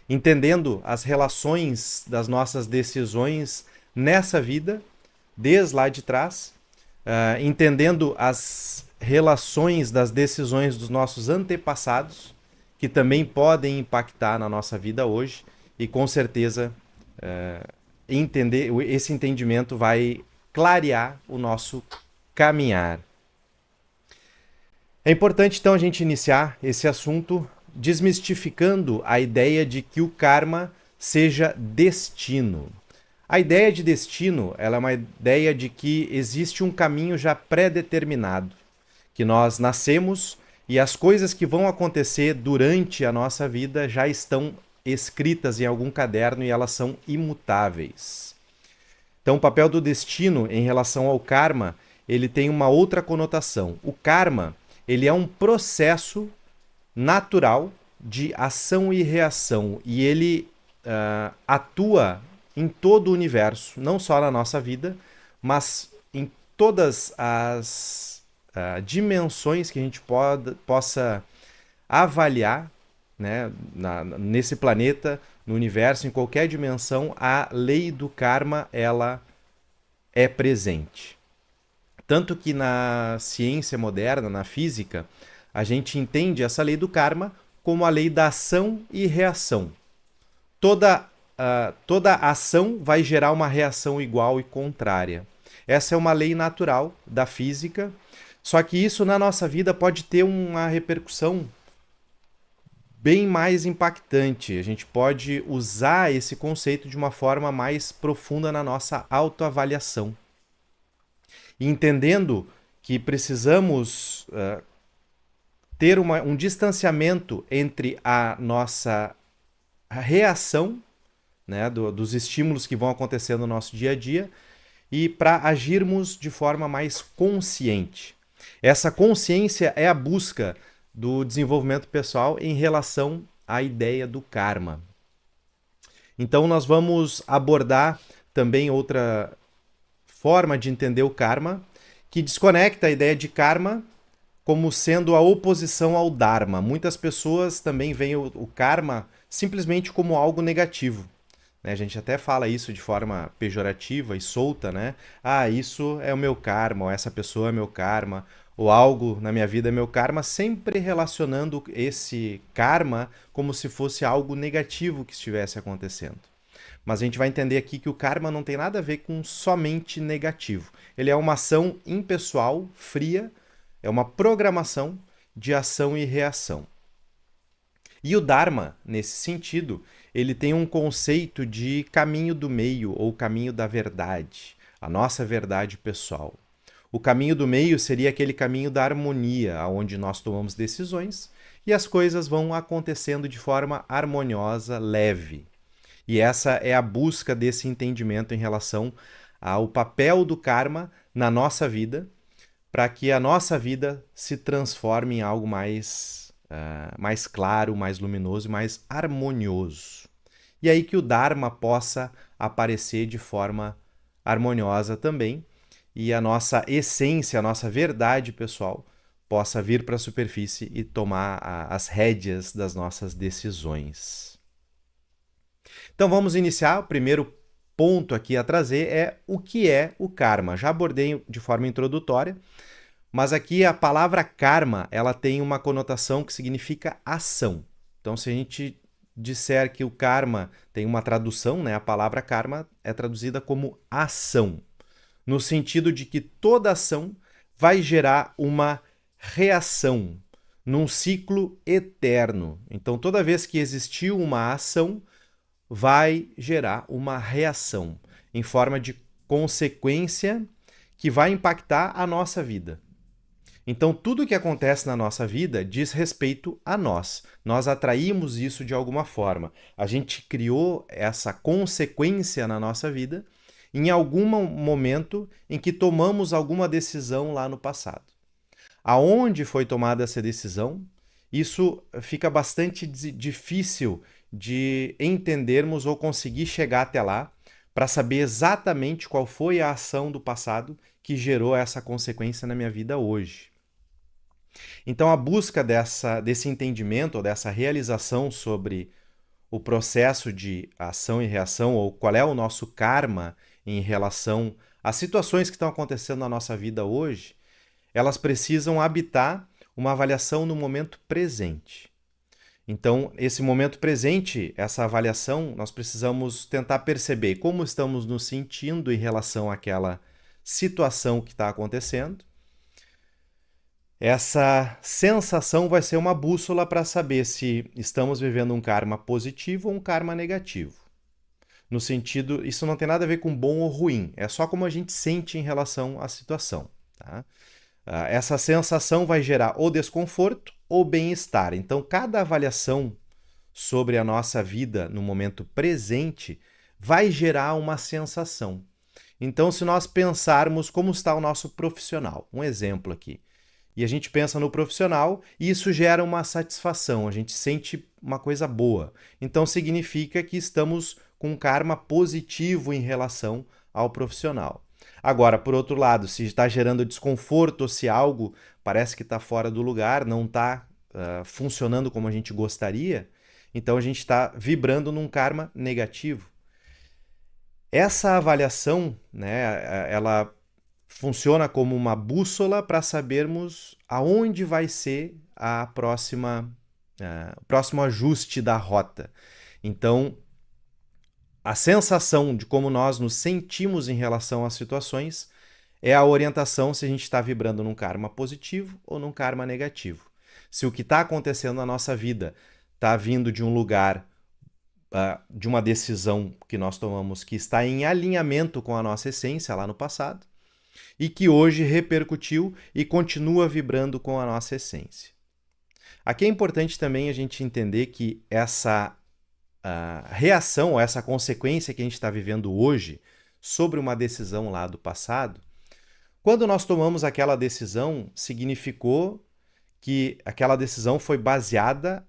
entendendo as relações das nossas decisões nessa vida, desde lá de trás, entendendo as relações das decisões dos nossos antepassados, que também podem impactar na nossa vida hoje, e com certeza esse entendimento vai clarear o nosso caminhar. É importante então a gente iniciar esse assunto desmistificando a ideia de que o karma seja destino. A ideia de destino, ela é uma ideia de que existe um caminho já pré-determinado, que nós nascemos e as coisas que vão acontecer durante a nossa vida já estão escritas em algum caderno e elas são imutáveis. Então, o papel do destino em relação ao karma, ele tem uma outra conotação. O karma, ele é um processo natural de ação e reação e ele atua em todo o universo, não só na nossa vida, mas em todas as dimensões que a gente possa avaliar, né, nesse planeta, no universo, em qualquer dimensão, a lei do karma ela é presente. Tanto que na ciência moderna, na física, a gente entende essa lei do karma como a lei da ação e reação. Toda ação vai gerar uma reação igual e contrária. Essa é uma lei natural da física, só que isso na nossa vida pode ter uma repercussão bem mais impactante. A gente pode usar esse conceito de uma forma mais profunda na nossa autoavaliação. E entendendo que precisamos ter um distanciamento entre a nossa reação, né, dos estímulos que vão acontecer no nosso dia a dia e para agirmos de forma mais consciente. Essa consciência é a busca do desenvolvimento pessoal em relação à ideia do karma. Então nós vamos abordar também outra forma de entender o karma, que desconecta a ideia de karma como sendo a oposição ao dharma. Muitas pessoas também veem o karma simplesmente como algo negativo. A gente até fala isso de forma pejorativa e solta, né? Ah, isso é o meu karma, ou essa pessoa é meu karma, ou algo na minha vida é meu karma, sempre relacionando esse karma como se fosse algo negativo que estivesse acontecendo. Mas a gente vai entender aqui que o karma não tem nada a ver com somente negativo. Ele é uma ação impessoal, fria, é uma programação de ação e reação. E o Dharma, nesse sentido, ele tem um conceito de caminho do meio ou caminho da verdade, a nossa verdade pessoal. O caminho do meio seria aquele caminho da harmonia, onde nós tomamos decisões e as coisas vão acontecendo de forma harmoniosa, leve. E essa é a busca desse entendimento em relação ao papel do karma na nossa vida, para que a nossa vida se transforme em algo mais claro, mais luminoso e mais harmonioso. E aí que o Dharma possa aparecer de forma harmoniosa também e a nossa essência, a nossa verdade pessoal possa vir para a superfície e tomar as rédeas das nossas decisões. Então vamos iniciar. O primeiro ponto aqui a trazer é o que é o karma. Já abordei de forma introdutória, mas aqui a palavra karma ela tem uma conotação que significa ação. Então se a gente disser que o karma tem uma tradução, né, a palavra karma é traduzida como ação, no sentido de que toda ação vai gerar uma reação num ciclo eterno. Então toda vez que existiu uma ação, vai gerar uma reação em forma de consequência que vai impactar a nossa vida. Então, tudo que acontece na nossa vida diz respeito a nós. Nós atraímos isso de alguma forma. A gente criou essa consequência na nossa vida em algum momento em que tomamos alguma decisão lá no passado. Aonde foi tomada essa decisão? Isso fica bastante difícil de entendermos ou conseguir chegar até lá para saber exatamente qual foi a ação do passado que gerou essa consequência na minha vida hoje. Então, a busca desse entendimento, ou dessa realização sobre o processo de ação e reação, ou qual é o nosso karma em relação às situações que estão acontecendo na nossa vida hoje, elas precisam habitar uma avaliação no momento presente. Então, esse momento presente, essa avaliação, nós precisamos tentar perceber como estamos nos sentindo em relação àquela situação que está acontecendo. Essa sensação vai ser uma bússola para saber se estamos vivendo um karma positivo ou um karma negativo. No sentido, isso não tem nada a ver com bom ou ruim, é só como a gente sente em relação à situação. Tá? Essa sensação vai gerar ou desconforto ou bem-estar. Então, cada avaliação sobre a nossa vida no momento presente vai gerar uma sensação. Então, se nós pensarmos como está o nosso profissional, um exemplo aqui, e a gente pensa no profissional e isso gera uma satisfação, a gente sente uma coisa boa. Então, significa que estamos com um karma positivo em relação ao profissional. Agora, por outro lado, se está gerando desconforto ou se algo parece que está fora do lugar, não está funcionando como a gente gostaria, então a gente está vibrando num karma negativo. Essa avaliação, né, ela funciona como uma bússola para sabermos aonde vai ser o próximo ajuste da rota. Então, a sensação de como nós nos sentimos em relação às situações é a orientação se a gente está vibrando num karma positivo ou num karma negativo. Se o que está acontecendo na nossa vida está vindo de um lugar, de uma decisão que nós tomamos que está em alinhamento com a nossa essência lá no passado e que hoje repercutiu e continua vibrando com a nossa essência. Aqui é importante também a gente entender que essa reação ou essa consequência que a gente está vivendo hoje sobre uma decisão lá do passado, quando nós tomamos aquela decisão, significou que aquela decisão foi baseada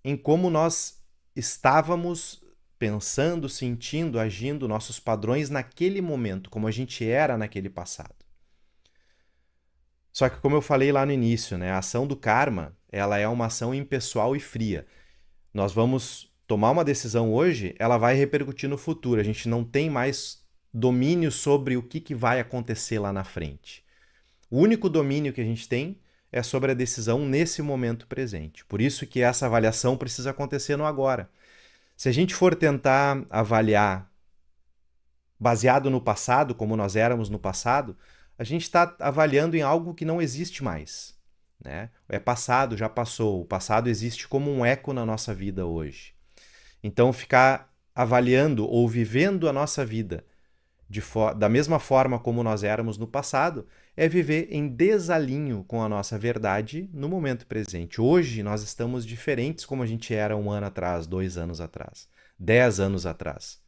em como nós estávamos pensando, sentindo, agindo, nossos padrões naquele momento, como a gente era naquele passado. Só que, como eu falei lá no início, né, a ação do karma, ela é uma ação impessoal e fria. Nós vamos tomar uma decisão hoje, ela vai repercutir no futuro. A gente não tem mais domínio sobre o que vai acontecer lá na frente. O único domínio que a gente tem é sobre a decisão nesse momento presente. Por isso que essa avaliação precisa acontecer no agora. Se a gente for tentar avaliar baseado no passado, como nós éramos no passado, a gente está avaliando em algo que não existe mais. Né? É passado, já passou. O passado existe como um eco na nossa vida hoje. Então, ficar avaliando ou vivendo a nossa vida da mesma forma como nós éramos no passado é viver em desalinho com a nossa verdade no momento presente. Hoje, nós estamos diferentes como a gente era 1 ano atrás, 2 anos atrás, 10 anos atrás.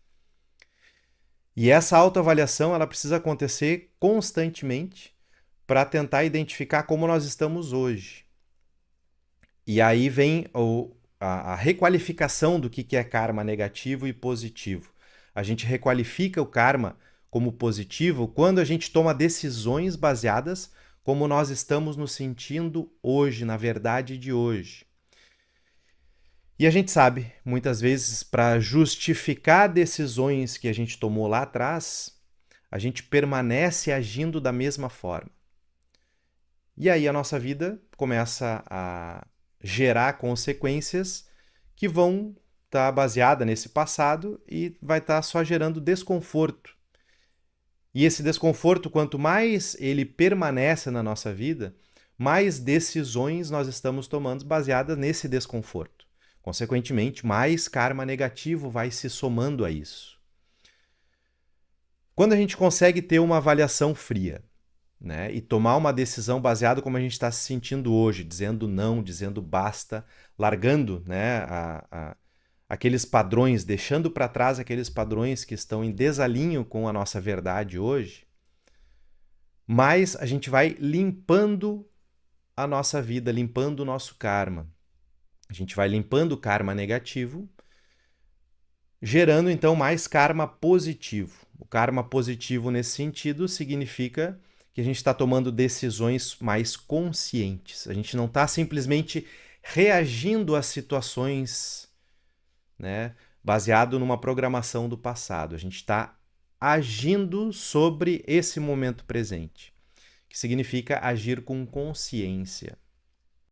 E essa autoavaliação ela precisa acontecer constantemente para tentar identificar como nós estamos hoje. E aí vem a requalificação do que é karma negativo e positivo. A gente requalifica o karma como positivo quando a gente toma decisões baseadas como nós estamos nos sentindo hoje, na verdade de hoje. E a gente sabe, muitas vezes, para justificar decisões que a gente tomou lá atrás, a gente permanece agindo da mesma forma. E aí a nossa vida começa a gerar consequências que vão estar baseadas nesse passado e vai estar só gerando desconforto. E esse desconforto, quanto mais ele permanece na nossa vida, mais decisões nós estamos tomando baseadas nesse desconforto. Consequentemente, mais karma negativo vai se somando a isso. Quando a gente consegue ter uma avaliação fria, né, e tomar uma decisão baseada como a gente está se sentindo hoje, dizendo não, dizendo basta, largando, né, aqueles padrões, deixando para trás aqueles padrões que estão em desalinho com a nossa verdade hoje, mais a gente vai limpando a nossa vida, limpando o nosso karma. A gente vai limpando o karma negativo, gerando então mais karma positivo. O karma positivo nesse sentido significa que a gente está tomando decisões mais conscientes. A gente não está simplesmente reagindo às situações né? Baseado numa programação do passado. A gente está agindo sobre esse momento presente, que significa agir com consciência.